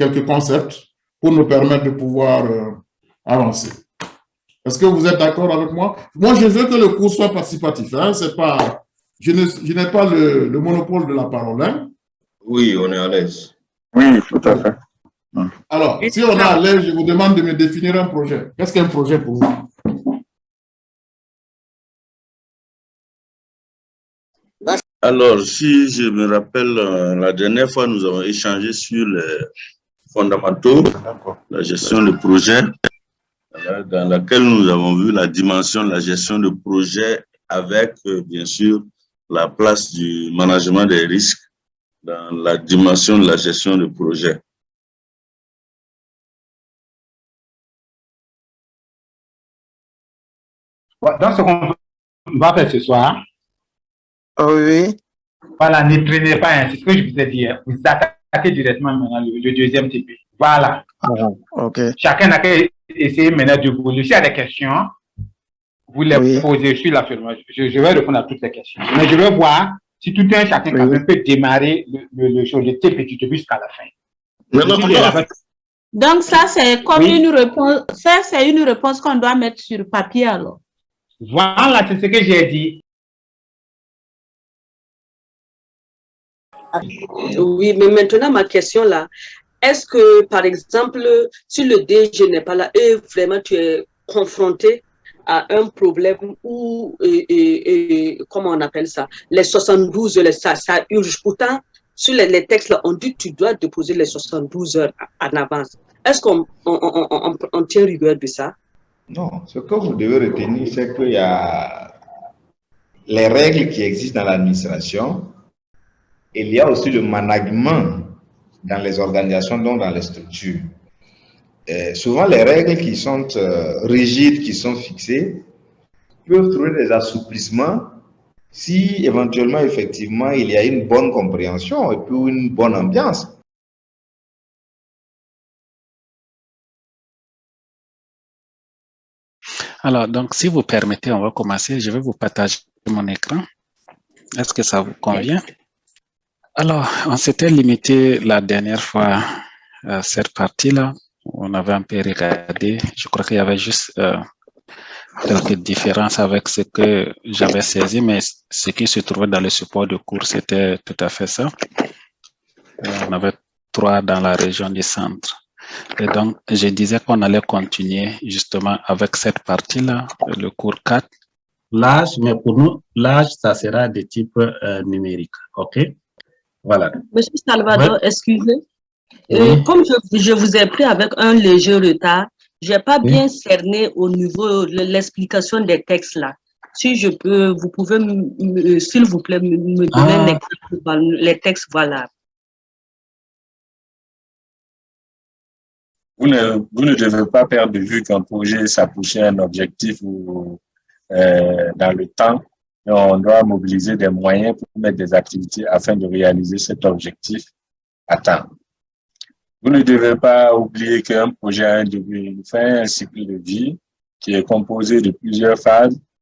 quelques concepts pour nous permettre de pouvoir avancer. Est-ce que vous êtes d'accord avec moi? Moi, je veux que le cours soit participatif. Hein? C'est pas, je n'ai pas le monopole de la parole. Hein? Oui, on est à l'aise. Oui, tout à fait. Alors, si on est à l'aise, je vous demande de me définir un projet. Qu'est-ce qu'un projet pour vous? Alors, si je me rappelle, la dernière fois, nous avons échangé sur les fondamentaux, la gestion de projet, dans laquelle nous avons vu la dimension de la gestion de projet avec, bien sûr, la place du management des risques dans la dimension de la gestion de projet. Dans ce qu'on va faire ce soir, oui. Voilà, ne traînez pas, c'est ce que je vous ai dit. Vous attaquez directement maintenant le deuxième TP. Voilà. Okay. Chacun n'a qu'à essayer maintenant de vous. S'il y a des questions, vous les posez sur l'affirmation. Je vais répondre à toutes les questions. Mais je vais voir si tout un chacun quand même peut démarrer le TP du début jusqu'à la fin. Donc ça, c'est comme une réponse. Ça, c'est une réponse qu'on doit mettre sur papier alors. Voilà, c'est ce que j'ai dit. Oui, mais maintenant, ma question là, est-ce que, par exemple, si le DG n'est pas là et vraiment tu es confronté à un problème où, comment on appelle ça, les 72 heures, ça urge. Pourtant, sur les textes là, on dit que tu dois déposer les 72 heures en avance. Est-ce qu'on tient rigueur de ça? Non, ce que vous devez retenir, c'est qu'il y a les règles qui existent dans l'administration. Il y a aussi le management dans les organisations, donc dans les structures. Souvent, les règles qui sont rigides, qui sont fixées, peuvent trouver des assouplissements si éventuellement, effectivement, il y a une bonne compréhension et puis une bonne ambiance. Alors, donc, si vous permettez, on va commencer. Je vais vous partager mon écran. Est-ce que ça vous convient? Alors, on s'était limité la dernière fois à cette partie-là. On avait un peu regardé. Je crois qu'il y avait juste quelques différences avec ce que j'avais saisi, mais ce qui se trouvait dans le support de cours, c'était tout à fait ça. On avait 3 dans la région du centre. Et donc, je disais qu'on allait continuer justement avec cette partie-là, le cours 4. L'âge, mais pour nous, l'âge, ça sera de type numérique. OK? Voilà. Monsieur Salvador, excusez. Comme je vous ai pris avec un léger retard, je n'ai pas bien cerné au niveau de l'explication des textes là. Si je peux, vous pouvez, s'il vous plaît, me donner un exemple, les textes valables. Vous ne devez pas perdre de vue qu'un projet s'approchait à un objectif dans le temps. Et on doit mobiliser des moyens pour mettre des activités afin de réaliser cet objectif à temps. Vous ne devez pas oublier qu'un projet a un cycle de vie qui est composé de plusieurs phases